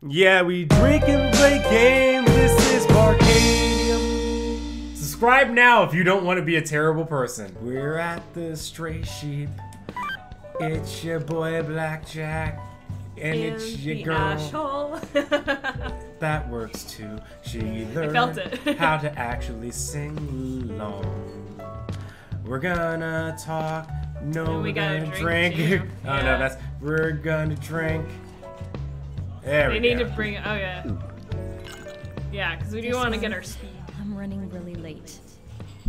Yeah, we drink and play games. This is Barcadium. Subscribe now if you don't want to be a terrible person. We're at the Stray Sheep. It's your boy Blackjack. And it's your girl. That works too. She learned how to actually sing along. We're gonna talk. No, we're gonna drink. Oh no, that's we're gonna drink. There we go. They need to bring. Oh yeah. Yeah, because we do want to get our speed. I'm running really late.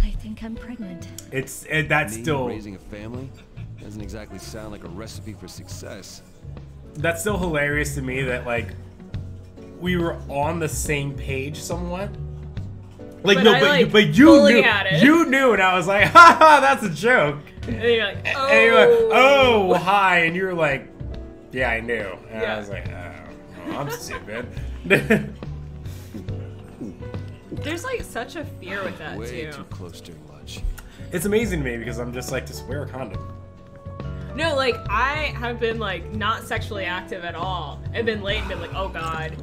I think I'm pregnant. That's still raising a family doesn't exactly sound like a recipe for success. That's still hilarious to me that like we were on the same page somewhat. Like but you knew you knew, and I was like, haha, that's a joke. And you're like, oh, and you're like, oh, hi, and you were like, yeah, I knew. And I was like, oh, I'm stupid. There's like such a fear with that Way too close during lunch. It's amazing to me because I'm just like, just wear a condom. No, like I have been like not sexually active at all. I've been late and been like, oh god.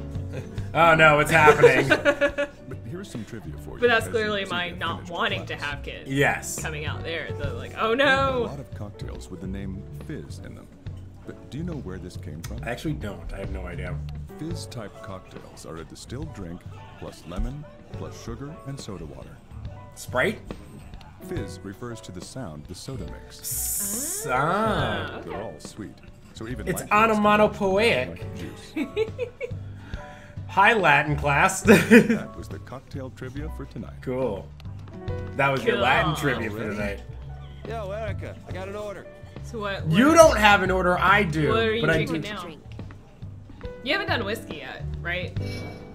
Oh no, what's happening? But here's some trivia for you. But that's clearly my not wanting to have kids. Yes. Coming out there, so like, oh A no. lot of cocktails with the name Fizz in them. But do you know where this came from? I actually don't. I have no idea. Fizz-type cocktails are a distilled drink plus lemon plus sugar and soda water. Sprite? Fizz refers to the sound the soda makes. Ah. They're all sweet. So even It's my kids onomatopoeic. like juice. Hi, Latin class. That was the cocktail trivia for tonight. Cool. That was your Cool. Latin trivia for tonight. Yo, Erica, I got an order. So what? You don't have an order, I do. What are you but I drinking do. now? You haven't done whiskey yet, right?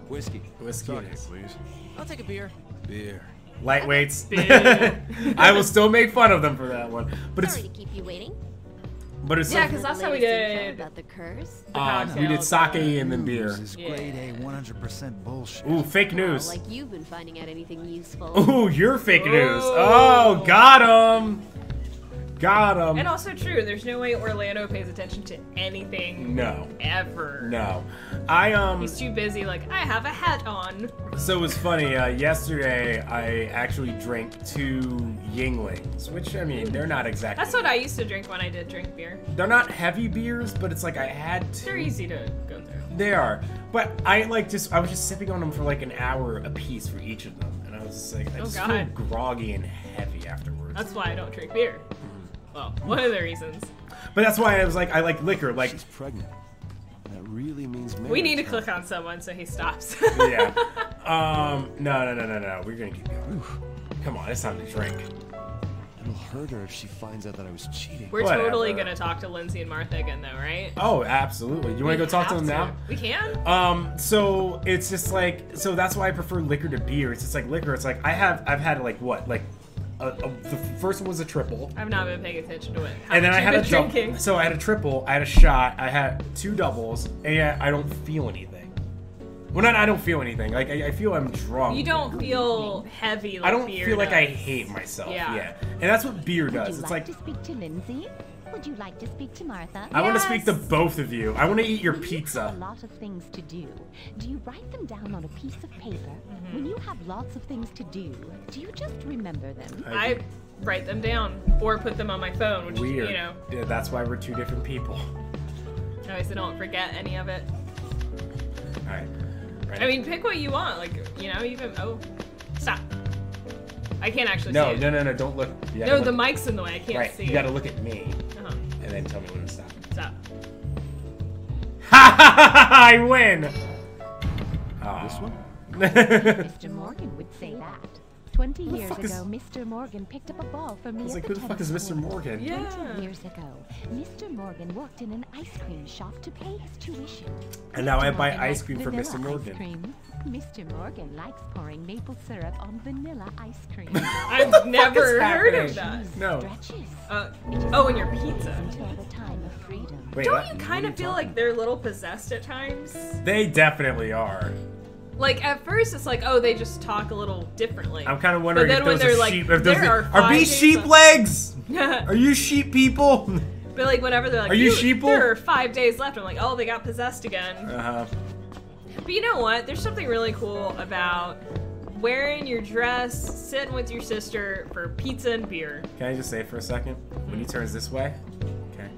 Whiskey. Whiskey it is. please. I'll take a beer. Beer. Lightweights. Beer. I will still make fun of them for that one. But Sorry to keep you waiting. it's Yeah, so, because last time we Latest info did. about the curse. we did sake and then beer. This is grade A 100% bullshit. Ooh, fake Oh, news. like you've been finding out anything useful. Ooh, you're fake news. Oh. Oh, got him. Got him. And also true, there's no way Orlando pays attention to anything. No. Ever. No. He's too busy, like, I have a hat on. So it was funny, yesterday I actually drank 2 Yinglings, which, I mean, they're not exactly... That's what I used to drink when I did drink beer. They're not heavy beers, but it's like I had to... They're easy to go through. They are. But I was just sipping on them for like an hour a piece for each of them. And I was just like, I just feel groggy and heavy afterwards. That's why I don't drink beer. Well, one of the reasons. But that's why I was like, I like liquor. Like, She's pregnant. That really means marriage. We need to click on someone so he stops. yeah. No. We're gonna keep going. Come on, it's time to drink. It'll hurt her if she finds out that I was cheating. We're Whatever. totally gonna talk to Lindsay and Martha again, though, right? Oh, absolutely. You want to go talk to them now? We can. So it's just like, so that's why I prefer liquor to beer. It's just like liquor. It's like I've had like what, like the first one was a triple. I've not been paying attention to it. How And then much I had a you've been drinking. So I had a triple, I had a shot, I had 2 doubles, and yet I don't feel anything. Well, not I don't feel anything. Like I feel I'm drunk. You don't feel heavy like I don't beer feel like does. I hate myself. Yeah. And that's what beer does. Would you It's like like to speak to Lindsay? Would you like to speak to Martha? I want to speak to Yes. both of you. I want to eat your When you pizza. have a lot of things to do. Do you write them down on a piece of paper? When you have lots of things to do you just remember them? I write them down or put them on my phone, which Weird. is, you know, Yeah, that's why we're 2 different people. always don't forget any of it. All right. Ready? I mean, pick what you want, like, you know, even, oh, stop. I can't actually see no, it. no, don't look. You gotta No, look. the mic's in the way, I can't Right, see you it. gotta look at me Uh-huh. and then tell me when to stop. Stop. I win. This one? Mr. Morgan would say that. 20 the years fuck is- ago, Mr. Morgan picked up a ball for me I was at like, the who the fuck is tennis Mr. court. Morgan? Yeah. 20 years ago, Mr. Morgan worked in an ice cream shop to pay his tuition. And now I Mr. buy Morgan ice likes cream for vanilla Mr. Morgan. ice cream. Mr. Morgan likes pouring maple syrup on vanilla ice cream. I've never heard happening? of that. No. Stretches Oh, and your pizza. until the time of freedom. Wait, Don't what? you kind of feel like they're a little possessed at times? They definitely are. Like, at first it's like, oh, they just talk a little differently. I'm kind of wondering then if when those are they're like, sheep. If those there are are 5 these days sheep left- legs? But Are you sheep people? like, whenever they're like, Are you sheeple? There are 5 days left. I'm like, oh, they got possessed again. But you know what? There's something really cool about wearing your dress, sitting with your sister for pizza and beer. Can I just say for a second? When he turns this way, okay,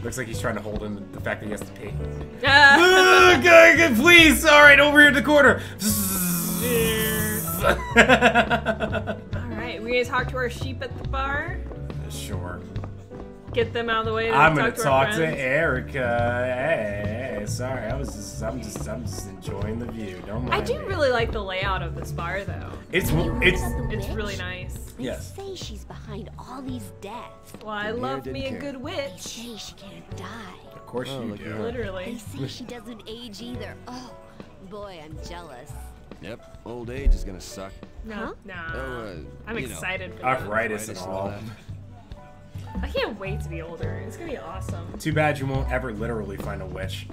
looks like he's trying to hold in the fact that he has to pee. Good, please. All right, over here in the corner. All right, we gonna talk to our sheep at the bar. Sure. Get them out of the way. I'm gonna to talk our to friends. Erica. Hey, sorry, I'm just enjoying the view. Don't mind I do me. really like the layout of this bar, though. It's It's really nice. They Yes. say she's behind all these deaths. Well, I love didn't me a care. good They witch. say she can't die. Of course Oh, you look at do. her. They Literally. say she doesn't age either. Oh, boy, I'm jealous. Yep, old age is gonna suck. No, Huh? nah. Oh, I'm you know, excited for that. Arthritis and all. I can't wait to be older. It's gonna be awesome. Too bad you won't ever literally find a witch.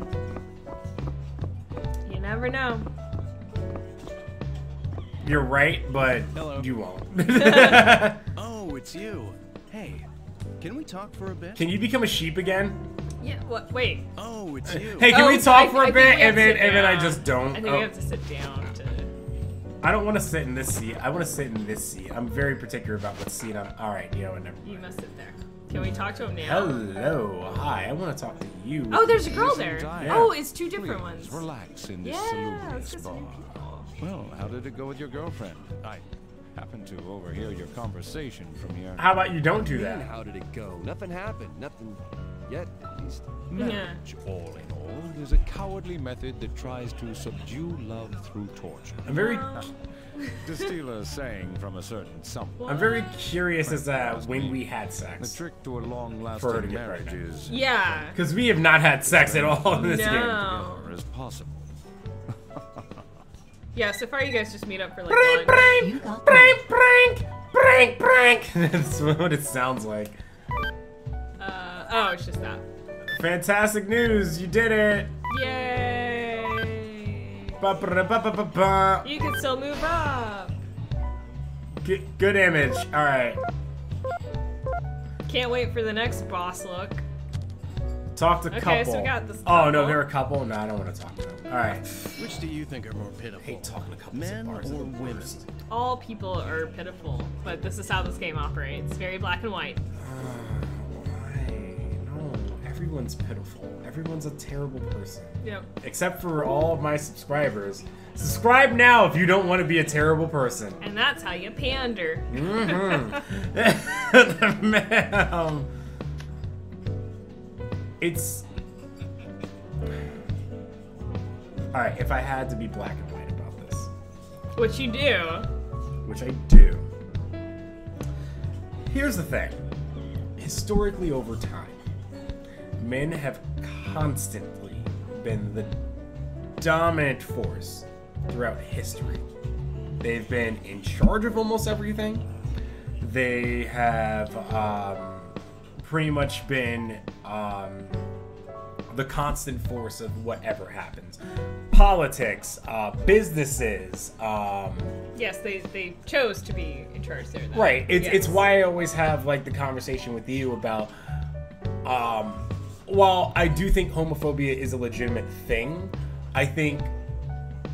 You never know. You're right, but Hello. you won't. Oh, it's you. Hey, can we talk for a bit? Can you become a sheep again? Yeah. What? Wait. Oh, it's you. Hey, can Oh, we so talk I for a think bit we have and then to sit I down. just don't? I think Oh. we have to sit down to. I don't want to sit in this seat. I want to sit in this seat. I'm very particular about what seat I'm. All right, never mind. You must sit there. Can we talk to him now? Hello, hi. I want to talk to you. Oh, there's a girl Yes, there. indeed. Oh, it's two different Please ones. relax in this Yeah, salubrious let's get some bar. people. Well, how did it go with your girlfriend? I happened to overhear your conversation from here. How about you don't do Man, that? how did it go? Nothing happened. Nothing yet, at least. Marriage, all in all, is a cowardly method that tries to subdue love through torture. I'm very, To steal a saying from a certain someone. I'm very curious as to Ask when me. we had The sex. trick to a For her to long-lasting get marriage pregnant. is Yeah. Because we have not had sex at all in this game. No. together as possible. Yeah. So far, you guys just meet up for like Prank, lunch. prank, prank, prank, prank, prank. That's what it sounds like. Oh, it's just that. Fantastic news, you did it. Yay! Ba-ba-da-ba-ba-ba-ba. You can still move up. Good image. All right. Can't wait for the next boss look. Talk to Okay, couple. so we got this Oh no, couple. they're a couple. No, I don't want to talk to them. All right. Which do you think are more pitiful? Hate talking to couples Men at bars. or They're the women? worst. All people are pitiful, but this is how this game operates. Very black and white. Why? No, everyone's pitiful. Everyone's a terrible person. Yep. Except for all of my subscribers. Subscribe now if you don't want to be a terrible person. And that's how you pander. Man, it's. Alright, if I had to be black and white about this, What you do. which I do, here's the thing. Historically, over time, men have constantly been the dominant force throughout history. They've been in charge of almost everything. They have pretty much been the constant force of whatever happens. Politics, businesses, Yes, they chose to be in charge there. Though. right. It's Yes. why I always have like the conversation with you about while I do think homophobia is a legitimate thing, I think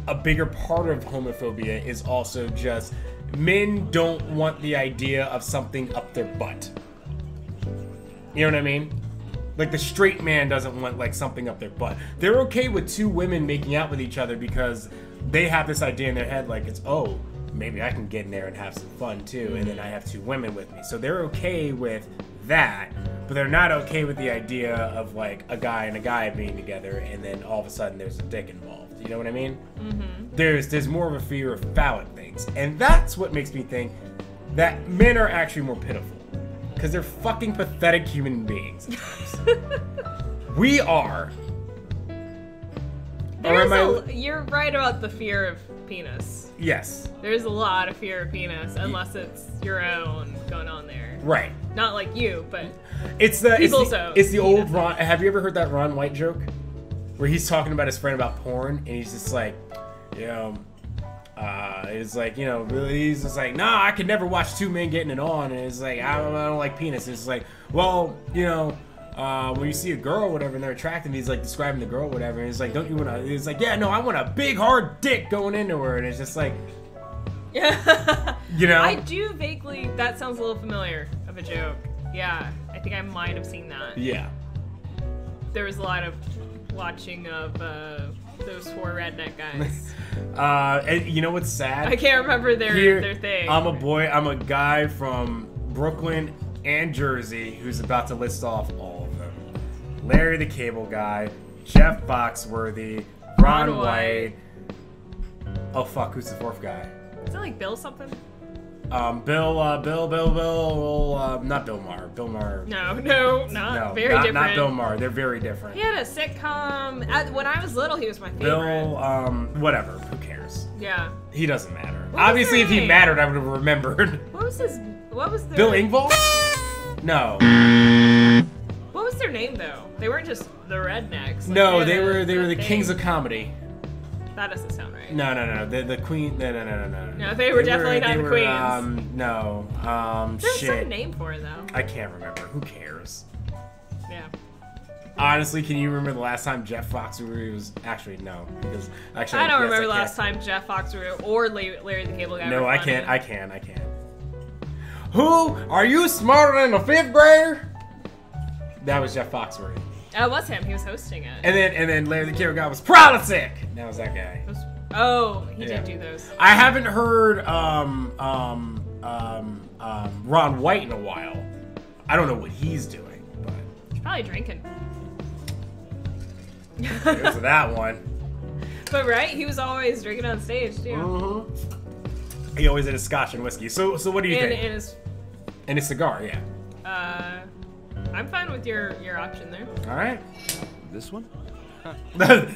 a bigger part of homophobia is also just men don't want the idea of something up their butt. You know what I mean? Like the straight man doesn't want like something up their butt. They're okay with two women making out with each other because they have this idea in their head like it's, oh, maybe I can get in there and have some fun too, and then I have two women with me. So they're okay with that, but they're not okay with the idea of like a guy and a guy being together and then all of a sudden there's a dick involved. You know what I mean? Mm-hmm. There's more of a fear of phallic things, and that's what makes me think that men are actually more pitiful because they're fucking pathetic human beings. We are. Or am I? You're right about the fear of penis. Yes. There's a lot of fear of penis, unless it's your own going on there. Right. Not like you, but It's the People it's the, so it's the old penis. Ron. Have you ever heard that Ron White joke, where he's talking about his friend about porn, and he's just like, you know, it's like, you know, really, he's just like, nah, I could never watch two men getting it on, and it's like, I don't like penis. It's like, well, you know, when you see a girl or whatever and they're attractive, he's like describing the girl or whatever, and he's like, don't you want to, he's like, yeah, no, I want a big hard dick going into her, and it's just like, Yeah. you know? I do vaguely, that sounds a little familiar of a joke. Yeah, I think I might have seen that. Yeah. There was a lot of watching of those 4 redneck guys. And you know what's sad? I can't remember their thing. I'm a guy from Brooklyn and Jersey who's about to list off all of them. Larry the Cable Guy, Jeff Foxworthy, Ron White. Oh fuck, who's the 4th guy? Is it like Bill something? Not Bill Maher. Bill Maher. No, not No, very different. not Bill Maher. They're very different. He had a sitcom. When I was little, he was my favorite. Bill, whatever. Who cares? Yeah. He doesn't matter. What was Obviously, their if he name? mattered, I would have remembered. What was their... Bill Engvall? No. What was their name, though? They weren't just the rednecks. Like, No, had they a- were their the thing. kings of comedy. That doesn't sound right. No. The queen. No. No, they were definitely not the queens. Shit. There's some name for it, though. I can't remember. Who cares? Yeah. Honestly, can you remember the last time Jeff Foxworthy was? Actually, no. Because actually, I don't yes, remember the can. last time Jeff Foxworthy or Larry the Cable Guy No, were I funny. can't. I can't. Who are you smarter than a 5th grader? That was Jeff Foxworthy. It was him. He was hosting it. And then Larry the Cable Guy was probably sick. That was that guy. Oh, he Yeah. did do those. I haven't heard Ron White in a while. I don't know what he's doing, but He's probably drinking. there's that one. But right, he was always drinking on stage too. Mm-hmm. He always had his scotch and whiskey. So what do you think? And his, And his cigar, yeah. I'm fine with your option there. All right. This one?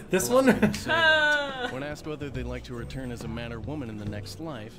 This one. When asked whether they'd like to return as a man or woman in the next life,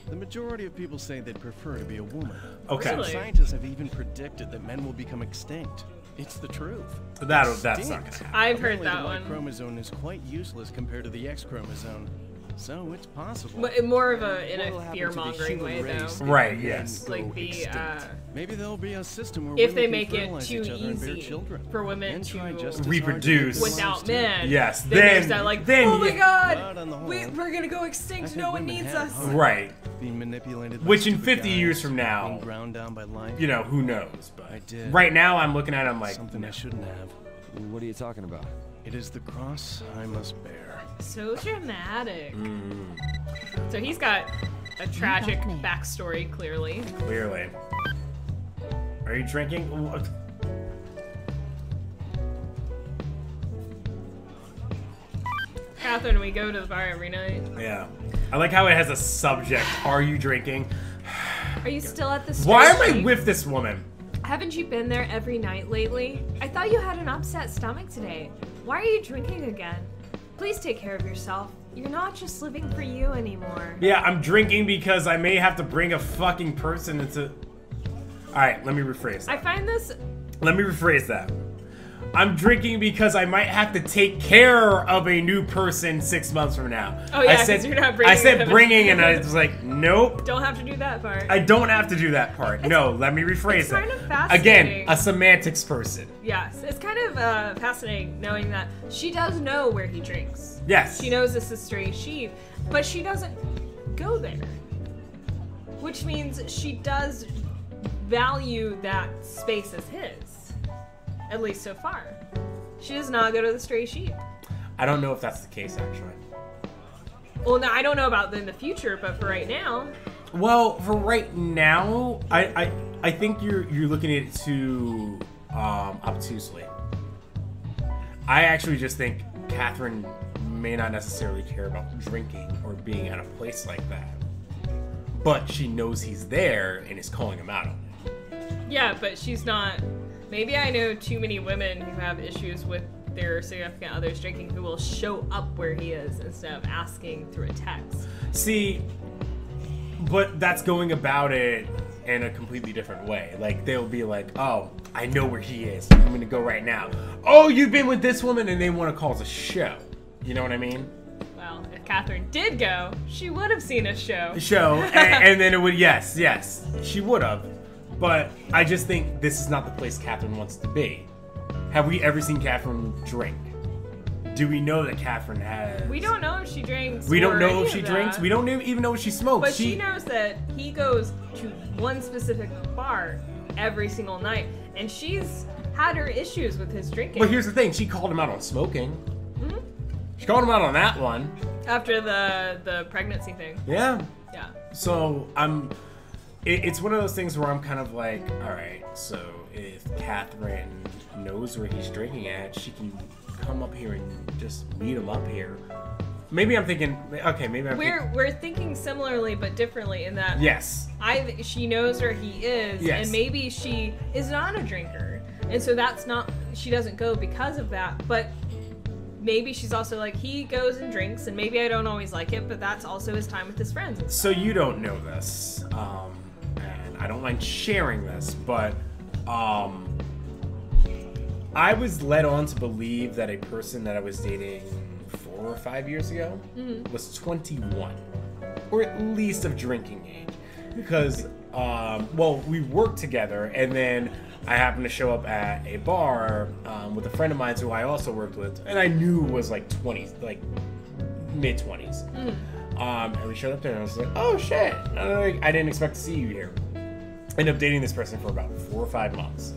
the majority of people say they'd prefer to be a woman. Okay. Really? Scientists have even predicted that men will become extinct. It's the truth. That's not Extinct. gonna happen. I've heard Apparently, that the Y one. chromosome is quite useless compared to the X chromosome, so it's possible. But more of in What'll a happen to fear the mongering human way, race though. if Right, men yes. go Like the extinct? Maybe there'll be a system where if women they can make it fertilize too each other and bear easy children. for women And try to just as hard to Reproduce. make without wives, too. men. Yes, Then there's then- that like, then oh my you- But god, on the whole, we're gonna go I extinct. think No one women needs have us. heart. Right. Being manipulated by Which in stupid 50 guys, years from now, being ground down by life. you know, who knows? But I did. right now, I'm looking at him like, Something I shouldn't have. What are you talking about? It is the cross I must bear. So dramatic. Mm. So he's got a tragic me. backstory, clearly. clearly. Are you drinking? What? Catherine, we go to the bar every night. Yeah. I like how it has a subject. Are you drinking? Are you still at the Why am I Street? with this woman? Haven't you been there every night lately? I thought you had an upset stomach today. Why are you drinking again? Please take care of yourself. You're not just living for you anymore. Yeah, I'm drinking because I may have to bring a fucking person into... Alright, let me rephrase that. I find this Let me rephrase that. I'm drinking because I might have to take care of a new person 6 months from now. Oh, yeah, I 'cause said, you're not bringing I said them. bringing, and I was like, nope. don't have to do that part. I don't have to do that part. No, let me rephrase it's kind it. of fascinating. Again, a semantics person. Yes, it's kind of fascinating knowing that she does know where he drinks. Yes. She knows this is Stray Sheep, but she doesn't go there. Which means she does value that space as his. At least so far. She does not go to the Stray Sheep. I don't know if that's the case, actually. Well, no, I don't know about in the future, but for right now, Well, for right now, I think you're looking at it too obtusely. I actually just think Catherine may not necessarily care about drinking or being at a place like that, but she knows he's there and is calling him out on it. yeah, but she's not. Maybe I know too many women who have issues with their significant others drinking who will show up where he is instead of asking through a text. See, but that's going about it in a completely different way. Like, they'll be like, oh, I know where he is. I'm gonna go right now. Oh, you've been with this woman, and they want to cause a show. You know what I mean? Well, if Catherine did go, she would have seen a show. A show, and then it would, yes, she would have. But I just think this is not the place Catherine wants to be. Have we ever seen Catherine drink? Do we know that Catherine has? We don't know if she drinks. We don't or know any if she of drinks. that. We don't even know if she smokes. But she knows that he goes to one specific bar every single night, and she's had her issues with his drinking. But here's the thing: she called him out on smoking. Mhm. She called him out on that one. After the pregnancy thing. Yeah. Yeah. So it's one of those things where I'm kind of like, all right. So if Catherine knows where he's drinking at, she can come up here and just meet him up here. Maybe I'm thinking, okay, maybe We're thinking similarly but differently in that yes. she knows where he is, Yes. and maybe she is not a drinker, and so she doesn't go because of that. But maybe she's also like, he goes and drinks, and maybe I don't always like it, but that's also his time with his friends. And So you don't know this, and I don't mind sharing this, but I was led on to believe that a person that I was dating 4 or 5 years ago was 21, or at least of drinking age, because we worked together, and then I happened to show up at a bar with a friend of mine who I also worked with, and I knew was like 20, like mid 20s. And we showed up there, and I was like, "Oh shit! I didn't expect to see you here." Ended up dating this person for about 4 or 5 months.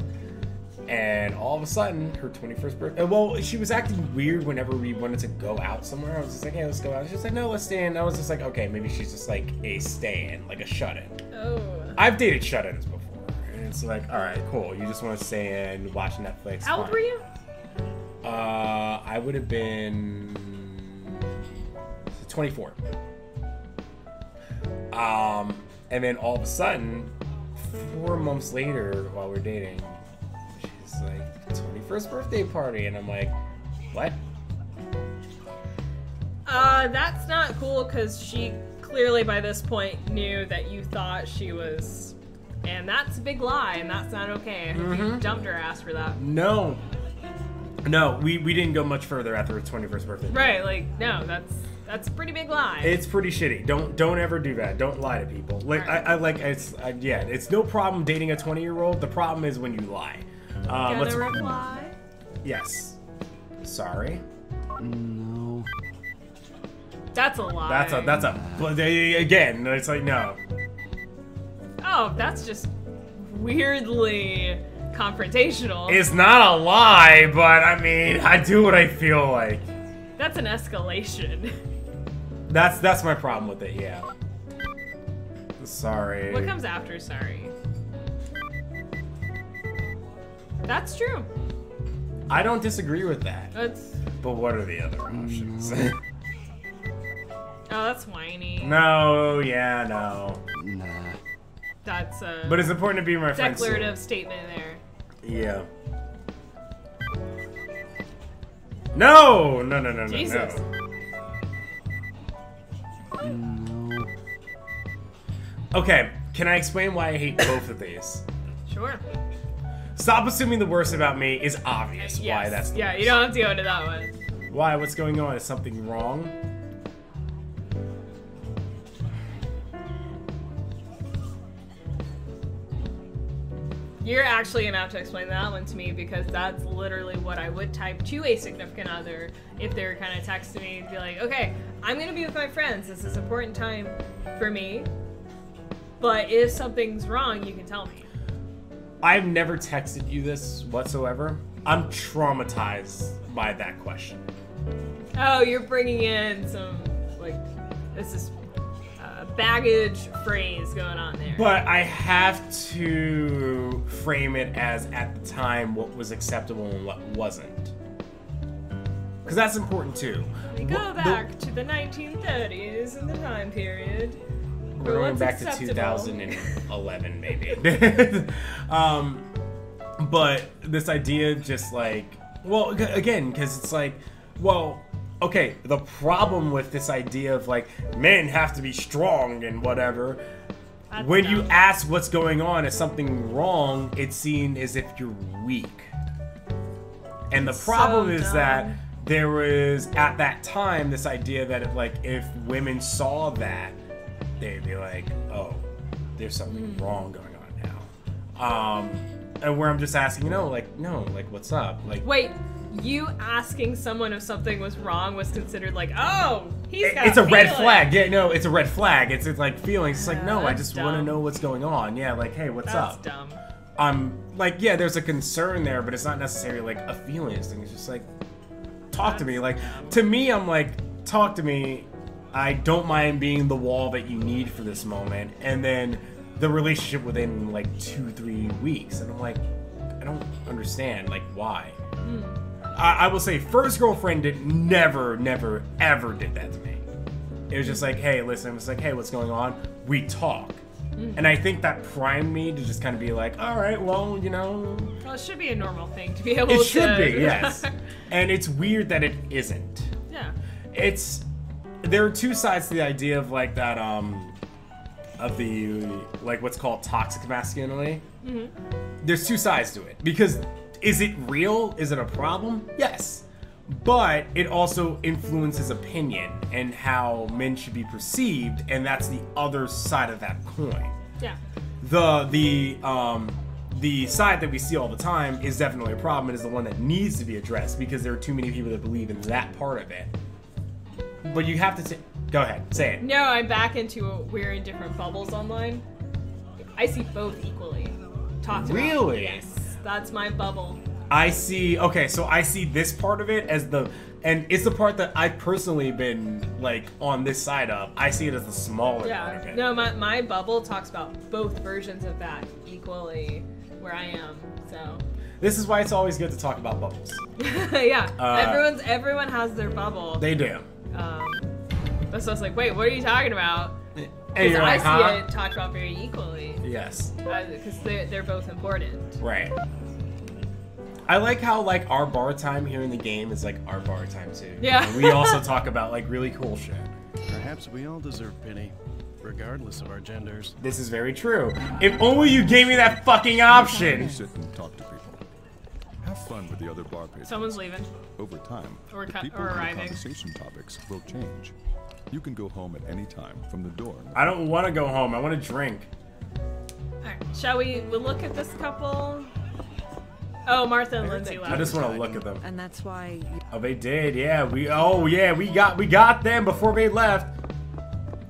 And all of a sudden, her 21st birthday. Well, she was acting weird whenever we wanted to go out somewhere. I was just like, "Hey, let's go out." She was like, "No, let's stay in." I was just like, "Okay, maybe she's just like a stay-in, like a shut-in." Oh. I've dated shut-ins before, and it's like, all right, cool. You just want to stay in, watch Netflix. How old fine. were you? I would have been 24. And then all of a sudden, 4 months later, while we're dating, she's like, 21st birthday party, and I'm like, what? That's not cool, because she clearly by this point knew that you thought she was, and that's a big lie, and that's not okay. You dumped her ass for that. No, we didn't go much further after her 21st birthday. Right, like, no, that's a pretty big lie. It's pretty shitty. Don't ever do that. Don't lie to people. Like Right. it's no problem dating a 20-year-old. The problem is when you lie. Gonna reply? Yes. Sorry. No. That's a lie. But again, it's like no. Oh, that's just weirdly confrontational. It's not a lie, but I mean, I do what I feel like. That's an escalation. That's my problem with it. Yeah. Sorry. What comes after sorry? That's true. I don't disagree with that. That's But what are the other options? that's whiny. No. Yeah. No. Nah. That's a But it's important to be my friend. declarative statement there. Yeah. No. Jesus. No. Okay, can I explain why I hate both of these? Sure. Stop assuming the worst about me is obvious. Yes. Why that's the yeah, worst. you don't have to go into that one. Why? What's going on? Is something wrong? You're actually gonna have to explain that one to me, because that's literally what I would type to a significant other if they were kind of texting me and be like, okay, I'm gonna be with my friends. This is an important time for me. But if something's wrong, you can tell me. I've never texted you this whatsoever. I'm traumatized by that question. Oh, you're bringing in some, like, this is baggage phrase going on there. But I have to frame it as at the time what was acceptable and what wasn't. Because that's important too. We go back to the 1930s and the time period. We're going what's back to acceptable. 2011 maybe. But this idea just like, well, again, because it's like, well, okay, the problem with this idea of like men have to be strong and whatever, That's when dumb. you ask what's going on, is something wrong, it's seen as if you're weak. And the problem So is dumb. that there was at that time this idea that if women saw that, they'd be like, oh, there's something wrong going on now. where I'm just asking, no, what's up? Like, Wait, you asking someone if something was wrong was considered like, oh, he's got it's a red feelings. flag. Yeah, no, it's a red flag. It's like feelings. It's like, no, I That's just want to dumb. know what's going on. Yeah, like, hey, what's That's up? dumb. I'm like, yeah, there's a concern there, but it's not necessarily like a feelings thing. It's just like, talk to me. Like, to me, I'm like, talk to me. I don't mind being the wall that you need for this moment. And then the relationship within like 2-3 weeks. And I'm like, I don't understand. Like, why? I will say, first girlfriend never, ever did that to me. It was just like, hey, listen. It was like, hey, what's going on? We talk. And I think that primed me to just kind of be like, all right, well, you know. Well, it should be a normal thing to be able to. It should be, yes. And it's weird that it isn't. Yeah. There are two sides to the idea of like that, of the, like what's called toxic masculinity. There's two sides to it. Because is it real? Is it a problem? Yes. But it also influences opinion and how men should be perceived, and that's the other side of that coin. Yeah. The side that we see all the time is definitely a problem, and is the one that needs to be addressed because there are too many people that believe in that part of it. But you have to go ahead, say it. No, I'm back into we're in different bubbles online. I see both equally. Talked about. Really? Yes, that's my bubble. I see. Okay, so I see this part of it as and it's the part that I've personally been like on this side of. I see it as the smaller part of Yeah. it. No, my bubble talks about both versions of that equally where I am. So. This is why it's always good to talk about bubbles. Yeah. Everyone has their bubble. They do. So I was like, wait, what are you talking about? And Because you're I like, see huh? it talked about very equally. Yes. Because they're both important. Right. I like how like our bar time here in the game is like our bar time too. Yeah. And we also talk about like really cool shit. Perhaps we all deserve pity, regardless of our genders. This is very true. If only you gave me that fucking option. Sit and talk to people. Have fun with the other bar patrons. Someone's leaving. Over time, Or the cu- people or and the arriving. conversation topics will change. You can go home at any time from the door. I don't want to go home. I want to drink. Alright, shall we'll look at this couple? Oh, Martha and Lindsay I left. just want to look at them. And that's why Oh, they did. Yeah, we got them before they left.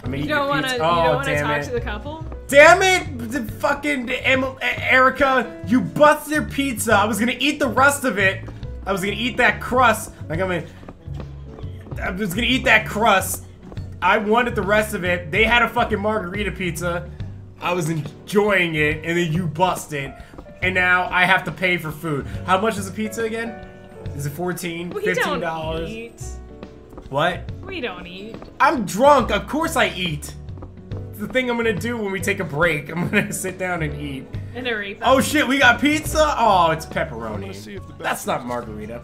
I mean, You don't want to Oh, talk damn to it. the couple? Damn it! The fucking Erica, you busted their pizza. I was gonna eat the rest of it. I was gonna eat that crust. I was gonna eat that crust. I wanted the rest of it. They had a fucking margarita pizza. I was enjoying it, and then you busted. And now I have to pay for food. How much is a pizza again? Is it $14? We $15? don't eat. What? We don't eat. I'm drunk. Of course I eat. It's the thing I'm gonna do when we take a break. I'm gonna sit down and eat. And never eat them. Oh shit, we got pizza? Oh, it's I wanna pepperoni. see if the That's not margarita.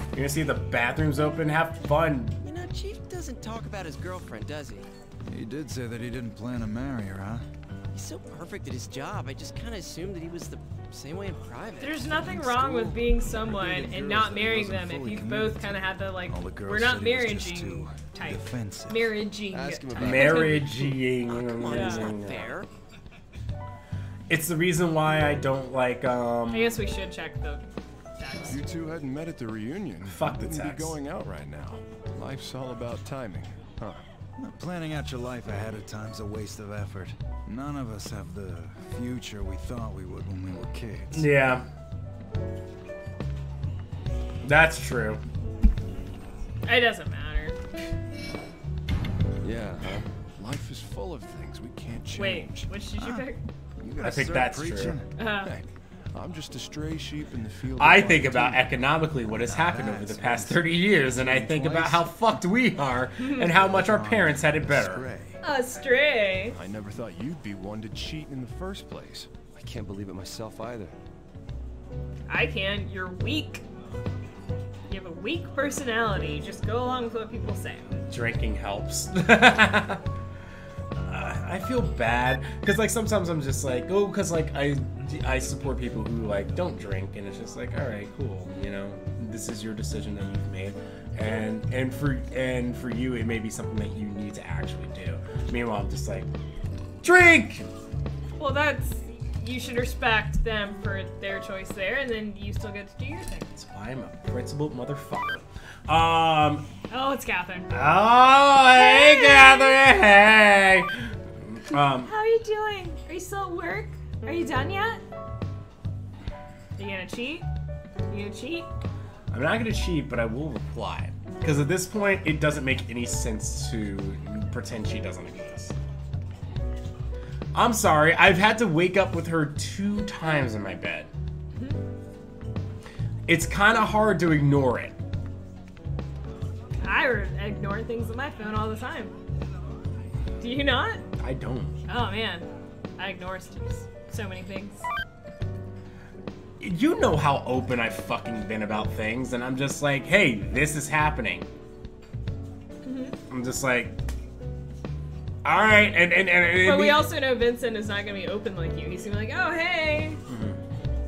You're gonna see if the bathroom's open? Have fun. You know, Chief doesn't talk about his girlfriend, does he? He did say that he didn't plan to marry her, huh? He's so perfect at his job, I just kind of assumed that he was the same way in private. There's nothing wrong with being someone and not marrying them if you both kind of have the like, All the girls we're not said he was just marrying too type. defensive. Marriaging. Ask him about Marriaging. Come on, that's not fair. It's the reason why I don't like, I guess we should check the text. You two hadn't met at the reunion. Fuck the Wouldn't text. be going out right now. Life's all about timing, huh? Planning out your life ahead of time's a waste of effort. None of us have the future we thought we would when we were kids. Yeah. That's true. It doesn't matter. Yeah, huh? Life is full of things we can't Wait, change. which did you pick? You I gotta think start that's preaching. true. Hey, I'm just a stray sheep in the field. I of think life, about too. economically what has happened over the that's past 30 years, and I think about Twice. how fucked we are and how much our parents had it better. Stray. A stray. I never thought you'd be one to cheat in the first place. I can't believe it myself either. I can. You're weak. You have a weak personality. Just go along with what people say. Drinking helps. I feel bad because like sometimes I'm just like, oh, because like I support people who like don't drink, and it's just like, all right, cool, you know, this is your decision that you've made, and for you it may be something that you need to actually do. Meanwhile, I'm just like, drink. Well, that's you should respect them for their choice there, and then you still get to do your thing. That's why I'm a principled motherfucker. Oh, it's Catherine. Oh, hey, Catherine. Hey. How are you doing? Are you still at work? Are you done yet? Are you gonna cheat? You gonna cheat? I'm not gonna cheat, but I will reply. Because at this point, it doesn't make any sense to pretend she doesn't exist. I'm sorry, I've had to wake up with her 2 times in my bed. It's kind of hard to ignore it. I ignore things on my phone all the time. Do you not? I don't. Oh man, I ignore so many things. You know how open I've fucking been about things, and I'm just like, hey, this is happening. I'm just like, all right, but we also know Vincent is not gonna be open like you. He's gonna be like, oh hey,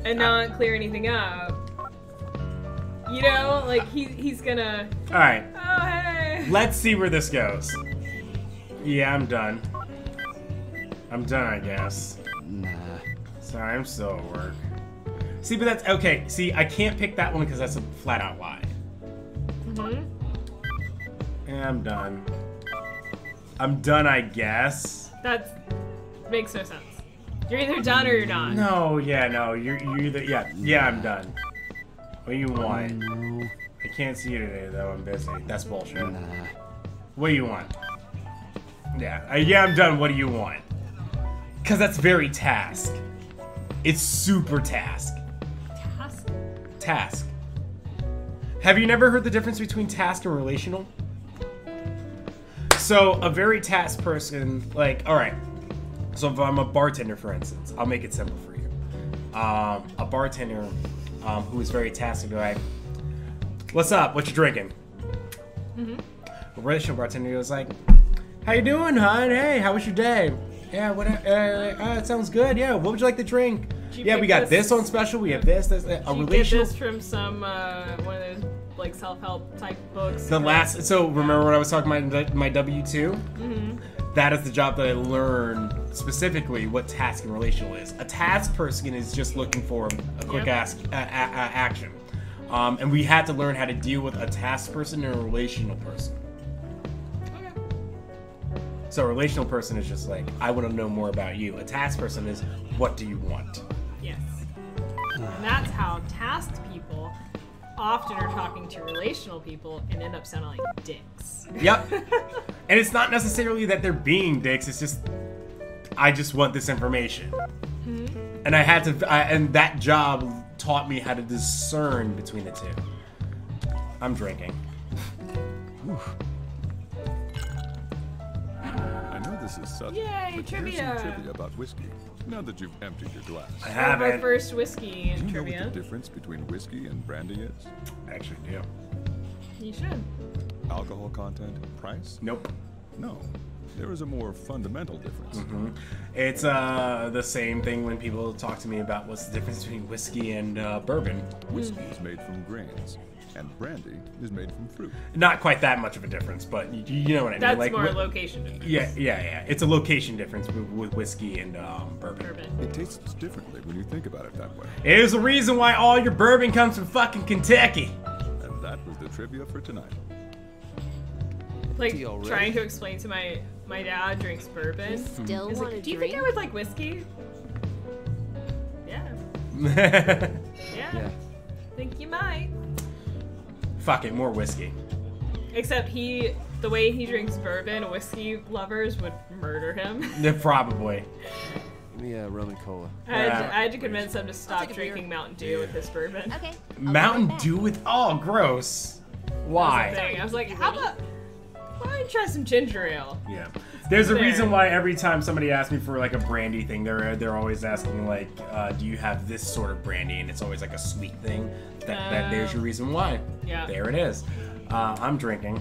and not clear anything up. You know, like he's gonna. All right. Oh hey. Let's see where this goes. Yeah, I'm done. I'm done, I guess. Nah. Sorry, I'm still at work. See, but that's okay. See, I can't pick that one because that's a flat out lie. Yeah, I'm done. I'm done, I guess. That makes no sense. You're either done or you're not. No, yeah, no, you're either yeah, I'm done. What do you want? No. I can't see you today though. I'm busy. That's bullshit. Nah. What do you want? Yeah, yeah, I'm done. What do you want? Because that's very task. It's super task. Task? Task. Have you never heard the difference between task and relational? So, a very task person, like, alright. So, if I'm a bartender, for instance, I'll make it simple for you. A bartender who is very tasked, will be like, what's up? What you drinking? A relational bartender goes like, how you doing, hon? Hey, how was your day? Yeah, what? It sounds good. Yeah, what would you like to drink? Yeah, we got this on special. We have this. A relational. Did you get this from some one of those like self-help type books? So remember when I was talking about my W-2? That is the job that I learned specifically what task and relational is. A task person is just looking for a quick action, and we had to learn how to deal with a task person and a relational person. So a relational person is just like, I want to know more about you. A task person is, what do you want? Yes. And that's how tasked people often are talking to relational people and end up sounding like dicks. Yep. And it's not necessarily that they're being dicks, it's just, I just want this information. And I had to, and that job taught me how to discern between the two. I'm drinking. This is sudden. Yay, but trivia! Here's some trivia about whiskey. Now that you've emptied your glass. I haven't. Our first whiskey in Do you trivia. know what the difference between whiskey and brandy is? I actually do. You should. Alcohol content, price? Nope. No. There is a more fundamental difference. It's the same thing when people talk to me about what's the difference between whiskey and bourbon. Whiskey is made from grains, and brandy is made from fruit. Not quite that much of a difference, but you know what I mean. That's like, more location difference. Yeah. It's a location difference with whiskey and bourbon. It tastes differently when you think about it that way. There's a reason why all your bourbon comes from fucking Kentucky. And that was the trivia for tonight. Like, trying to explain to my dad drinks bourbon. Still He's want like, to do you drink? think I would like whiskey? Yeah. Yeah. Think you might. Fuck it, more whiskey. Except the way he drinks bourbon, whiskey lovers would murder him. Yeah, probably. Give me a rum and cola. I had to convince him to stop drinking Mountain Dew with his bourbon. Okay. Mountain Dew with, oh, gross. Why? I was like, how about, why don't you try some ginger ale? Yeah. There's a There. reason why every time somebody asks me for like a brandy thing, they're always asking like, do you have this sort of brandy? And it's always like a sweet thing. There's your reason why. Yeah. There it is. I'm drinking.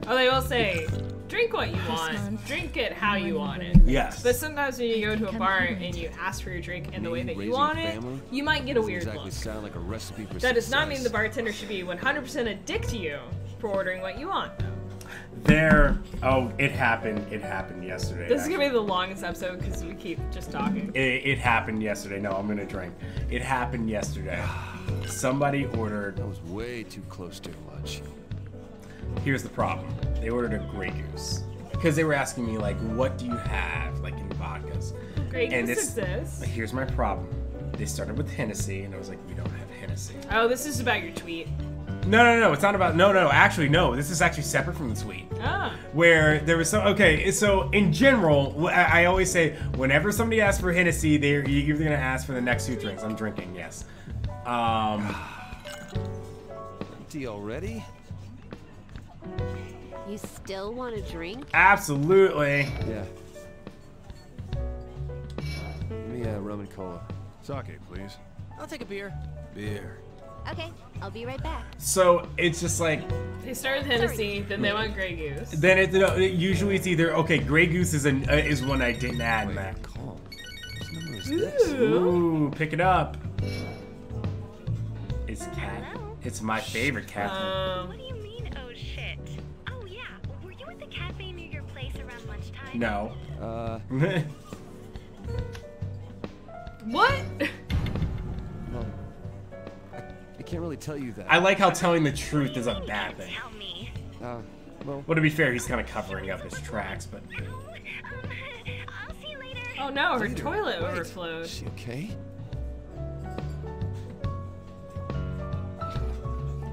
Oh, they will say, drink what you want. Drink it how you want it. Yes. But sometimes when you go to a bar and you ask for your drink in the way that you want it, you might get a weird Doesn't exactly look. sound like a recipe for That does not mean success. the bartender should be 100% a dick to you for ordering what you want. Oh, it happened. It happened yesterday. This is gonna be the longest episode because we keep just talking. It happened yesterday. No, I'm gonna drink. It happened yesterday. Somebody ordered. That was way too close to your lunch. Here's the problem. They ordered a Grey Goose because they were asking me like, "What do you have like in vodkas?" Grey Goose exists. Here's my problem. They started with Hennessy, and I was like, "We don't have Hennessy." Oh, this is about your tweet. No. It's not about. No. Actually, no. This is actually separate from the tweet. Ah. Where there was so in general, I always say whenever somebody asks for Hennessy, you're either gonna ask for the next 2 drinks. I'm drinking, yes. Empty already? You still want to drink? Absolutely. Yeah. Give me a rum and cola. Sake, please. I'll take a beer. Beer. Okay, I'll be right back. So it's just like They start with Hennessy, then they want Grey Goose. then usually it's either Grey Goose is one I didn't add, Mac. Call. Whose number is this? Ooh, pick it up. It's cat. It's my favorite Catherine. What do you mean, oh shit? Oh yeah, were you at the cafe near your place around lunchtime? No. What? Well, I can't really tell you that. I like how telling the truth is a bad thing. Tell me. Well, to be fair, he's kind of covering up his tracks, but. I'll see you later. Oh no, her later. toilet Wait, overflowed. Is she okay?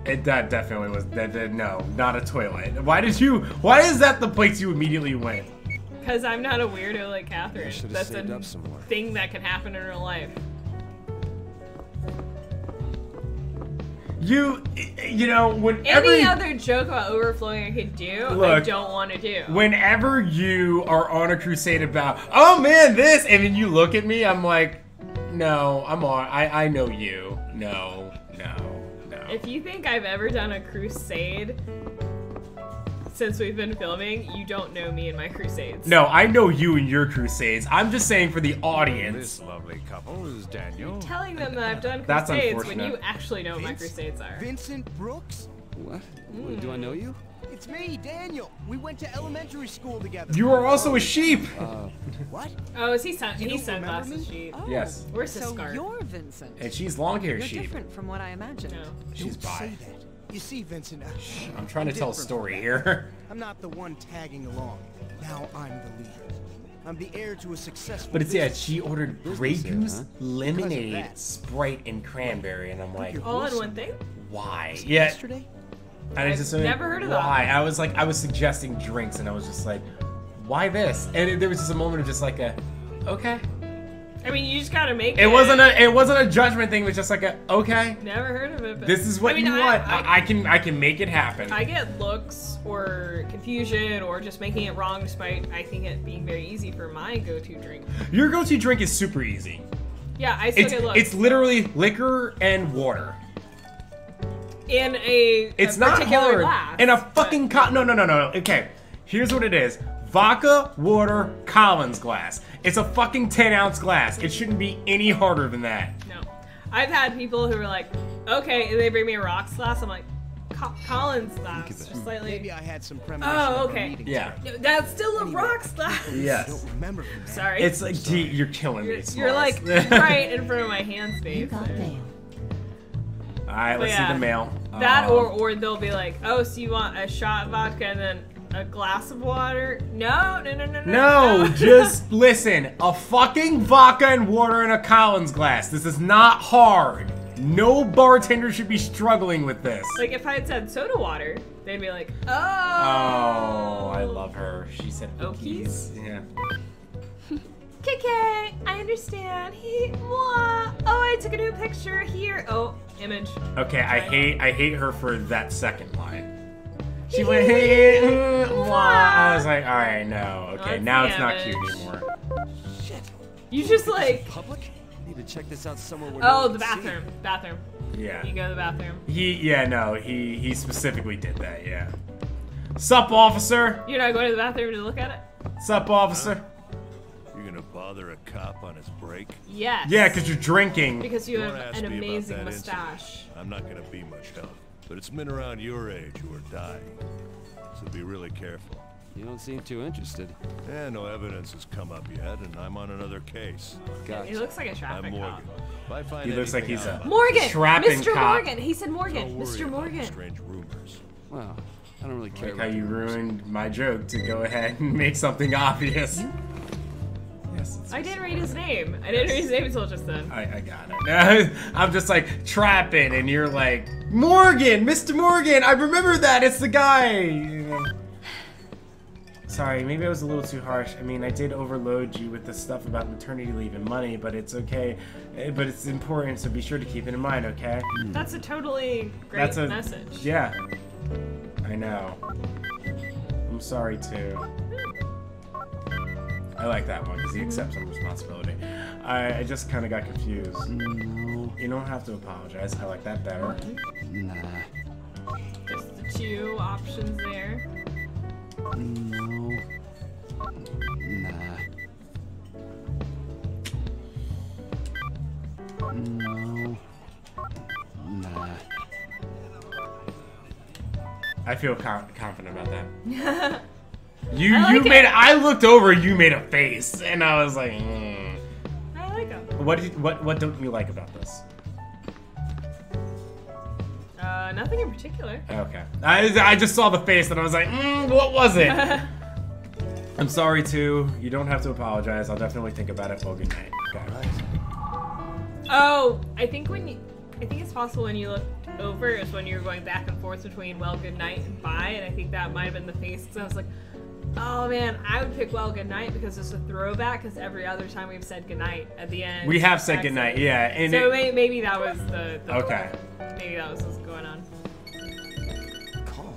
That definitely was. No, not a toilet. Why is that the place you immediately went? Because I'm not a weirdo like Catherine. I should have That's saved a up some more. thing that can happen in real life. You know, whenever Any other joke about overflowing I could do, I Look, don't want to do. whenever you are on a crusade about, oh man, this, and then you look at me, I'm like, no, I know you. No. If you think I've ever done a crusade since we've been filming, you don't know me and my crusades. No, I know you and your crusades. I'm just saying for the audience. This lovely couple is Daniel. Telling them that I've done That's crusades when unfortunate. you actually know what my crusades are. Vincent Brooks? What? Wait, do I know you? It's me, Daniel. We went to elementary school together. You are also a sheep. What? Oh, is he You don't remember sunglasses me? sheep? Oh, Yes. Where's his so scarf? you're Vincent. And she's long hair You're sheep. different from what I imagined. No. She's Don't say bi. that. You see, Vincent, I'm trying to tell a different story from here. that. I'm not the one tagging along. Now I'm the leader. I'm the heir to a successful But it's business. she ordered Grey Business here, Goose, huh? lemonade, Because of that. Sprite, and cranberry, and I'm like, All in one thing? why? Yesterday? And I've never heard of that. Why? I was suggesting drinks, and I was just like, why this? And there was just a moment of just like okay. I mean, you just gotta make it. It wasn't a judgment thing. It was just like okay. Never heard of it. But This is what I mean, you want. I can make it happen. I get looks or confusion or just making it wrong despite I think it being very easy for my go-to drink. Your go-to drink is super easy. Yeah, I still get looks. It's literally liquor and water. In a not particular hard. glass. In a fucking no. Okay, here's what it is: vodka, water, Collins glass. It's a fucking 10-ounce glass. It shouldn't be any harder than that. No, I've had people who are like, okay, and they bring me a rocks glass. I'm like, Collins glass, just slightly. Maybe I had some premonition. Oh, of our okay. meeting Yeah. today. No, that's still a rocks glass. Yes. I don't remember from that. Sorry. It's like, gee, you're killing me. You're like right in front of my hand space. All right, But let's yeah, see the mail. That or they'll be like, oh, so you want a shot of vodka and then a glass of water? No. No, just listen. A fucking vodka and water in a Collins glass. This is not hard. No bartender should be struggling with this. Like if I had said soda water, they'd be like, oh. Oh, I love her. She said Okies? Yeah. KK, I understand. Oh, I took a new picture here. Oh, image. Okay, I hate her for that second line. She went, hey, mwah. I was like, all right, no. Okay, That's now the it's not image. cute anymore. Shit. You just like. Public? I need to check this out somewhere where Oh, no the one can see. bathroom. Yeah. You go to the bathroom. He specifically did that, yeah. Sup, officer? You're not going to the bathroom to look at it? Sup, officer? You're gonna bother a cop on his break? Yes. Yeah, because you're drinking. Because you Don't have ask an me about amazing that incident. mustache. I'm not gonna be much help. But it's men around your age who are dying. so be really careful. You don't seem too interested. Yeah, no evidence has come up yet, and I'm on another case. Gotcha. He looks like a I'm traffic Morgan. cop. If I find He looks like anything he's a out- Morgan! trapping Mr. cop. Morgan! He said Morgan! Don't worry Mr. about Morgan! strange rumors. Well, I don't really care Like how about you rumors. ruined my joke to go ahead and make something obvious. Yes, I didn't read his name. I didn't read his name until just then. I got it. I'm just like trapping, and you're like, Morgan, Mr. Morgan. I remember that. It's the guy. You know. Sorry, maybe I was a little too harsh. I mean, I did overload you with the stuff about maternity leave and money, but it's okay. But it's important, so be sure to keep it in mind, okay? That's a totally great That's a message. Yeah, I know. I'm sorry too. I like that one because he accepts some responsibility. I just kind of got confused. No. You don't have to apologize. I like that better. Nah. Just the two options there. No. Nah. No. Nah. I feel confident about that. I You like made. it. I looked over. You made a face, and I was like, I like him. What don't you like about this? Nothing in particular. Okay. I just saw the face, and I was like, what was it? I'm sorry too. You don't have to apologize. I'll definitely think about it. Well, good night. Okay. Oh, I think it's possible when you look over is when you're going back and forth between well, good night and bye, and I think that might have been the face. Because I was like, oh man, I would pick well, good night because it's a throwback. Because every other time we've said good night at the end, We have said good night. Yeah. And so maybe that was the Okay. Maybe that was what's going on. Call.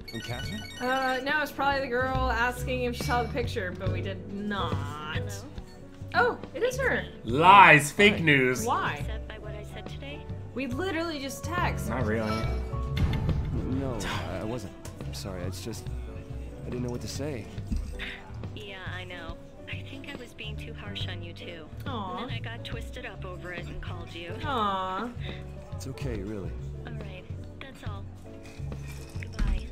From Catherine? No, it's probably the girl asking if she saw the picture, but we did not. Oh, it is her. Lies. Fake news. Why? Upset by what I said today? We literally just text. Not really. No, I wasn't. I'm sorry. It's just I didn't know what to say. Yeah, I know. I think I was being too harsh on you too. Aw. And then I got twisted up over it and called you. Aw. It's okay, really. Alright, that's all. Goodbye.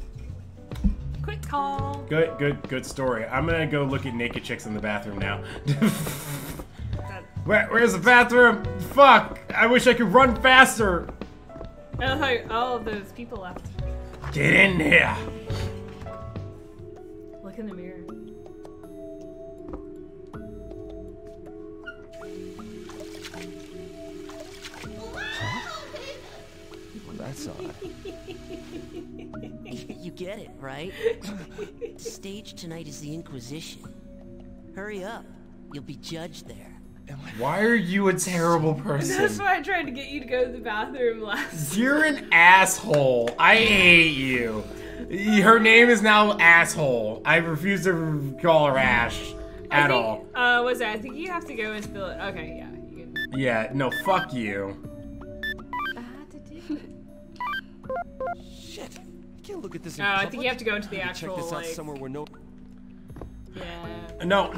Quick call. Good story. I'm gonna go look at naked chicks in the bathroom now. Where's the bathroom? Fuck! I wish I could run faster. All of those people left. Get in there. Look in the mirror. Well, that's odd. You get it, right? Stage tonight is the Inquisition. Hurry up. You'll be judged there. Why are you a terrible That's person? why I tried to get you to go to the bathroom last. You're an asshole. I hate you. Her name is now Asshole. I refuse to call her Ash at all. Was it? I think you have to go into the. Okay, yeah. You can... Yeah, no, fuck you. Shit. I can't look at this in I public. think you have to go into the Check actual this out like. somewhere where no. Yeah. No,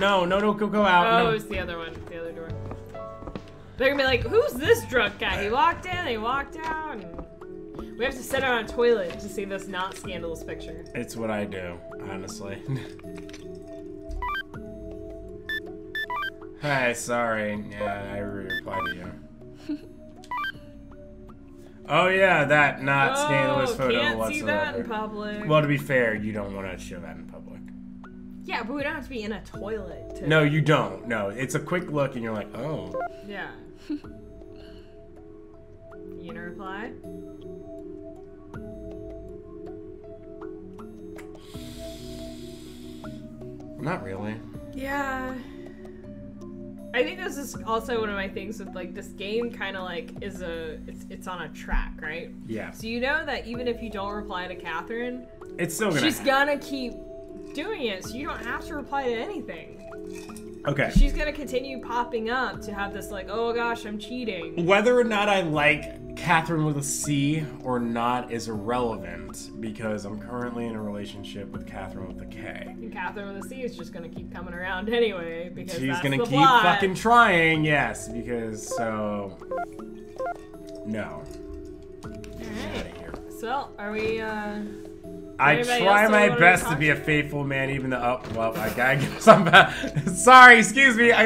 go out. Oh, No. it's the other one. The other door. They're gonna be like, who's this drunk guy? He walked in, he walked out, and we have to sit on a toilet to see this not scandalous picture. It's what I do, honestly. Hey, sorry. Yeah, I replied to you. Oh yeah, that not scandalous photo can't whatsoever. see that in public. Well, to be fair, you don't want to show that in public. Yeah, but we don't have to be in a toilet. To... No, you don't. No, it's a quick look, and you're like, oh. Yeah. You gonna reply? Not really. Yeah. I think this is also one of my things with like this game kind of like is it's on a track, right? Yeah. So you know that even if you don't reply to Catherine, It's still gonna she's happen. gonna keep doing it, so you don't have to reply to anything. Okay. She's gonna continue popping up to have this like, oh gosh, I'm cheating. Whether or not I like Catherine with a C or not is irrelevant because I'm currently in a relationship with Catherine with a K. And Catherine with a C is just gonna keep coming around anyway because She's that's gonna the keep plot. fucking trying, yes, because so no. Alright. So are we I Anybody try else my wanna best to talk be a faithful man, even though. Oh, well, I guess I'm sorry, excuse me. I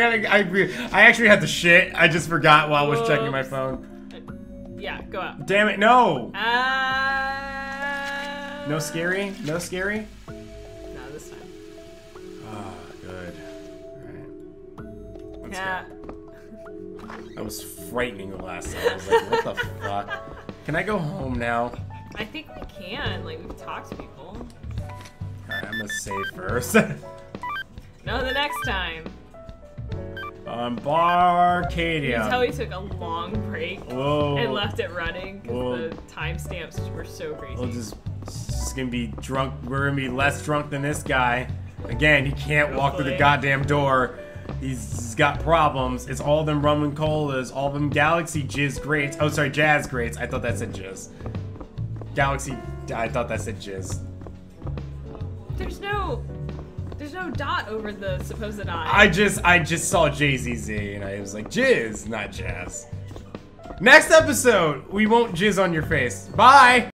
actually had to shit. I just forgot while I was checking my phone. Yeah, go out. Damn it, no! No No scary? No scary? No, this time. Oh, good. Alright. Let's Yeah. go. That was frightening the last time. I was like, what the fuck? Can I go home now? I think we can. Like, we've talked to people. Alright, I'm gonna save first. No, the next time. Barcadia. You can tell we took a long break Whoa. and left it running Whoa. because the timestamps were so crazy. We'll just gonna be drunk. We're gonna be less drunk than this guy. Again, he can't walk through the goddamn door. He's got problems. It's all them rum and colas, all them Galaxy Jizz Greats. Oh, sorry, Jazz Greats. I thought that said Jizz. Galaxy. I thought that said Jizz. There's no dot over the supposed I. I just saw JZZ and I was like, Jizz, not Jazz. Next episode, we won't jizz on your face. Bye.